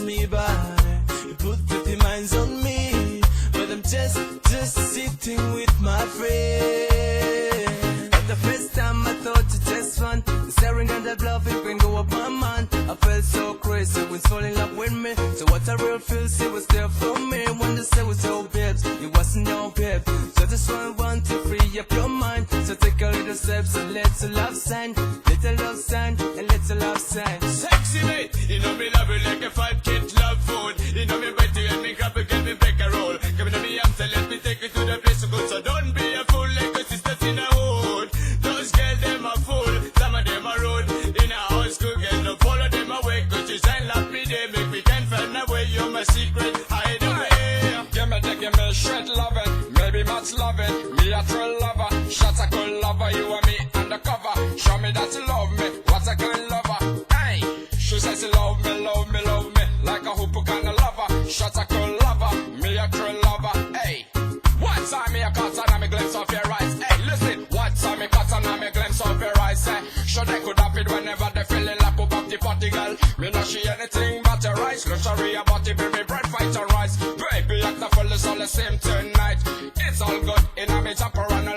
me by. You put 50 minds on me, but I'm just sitting with my friend. But the first time I thought it just fun, staring at the bluff, it can go up my mind. I felt so crazy when it's falling in love with me. So what I real feel, she was there for me. When they say was your babes, it wasn't your babe. So this one want to free up your mind. So take a little steps and let's a love sign, little love sign, and let's a love sign. Sexy mate, you know me love you like a fat kid love food. You know me wait to and me grab and get me back a roll. Come to me answer, let me take you to the place to go. So don't be a fool like your sisters in a hood. Those girls them a fool, some of them are rude. In a house school girl, no follow them away. Cause you shine like me, they make me can't find a way. You're my secret hideaway. Give me shred loving, maybe much loving. Me a true lover, shots a cool lover. You and me undercover. Show me that you love me, what a kind lover. Hey, she says she love me, love me, love me, like a hooper kind of lover. Shots a cool lover, me a true lover. Hey, one time me a cut and me glimpse of your eyes. Hey, listen, one time me cut and me glimpse of your eyes. Hey, sure they could happen whenever they feeling like up the party girl. Me not she anything but your eyes. Luxury about the baby bread, fight and rice. Baby, act the full is all the same tonight. It's all good in a me jumper and a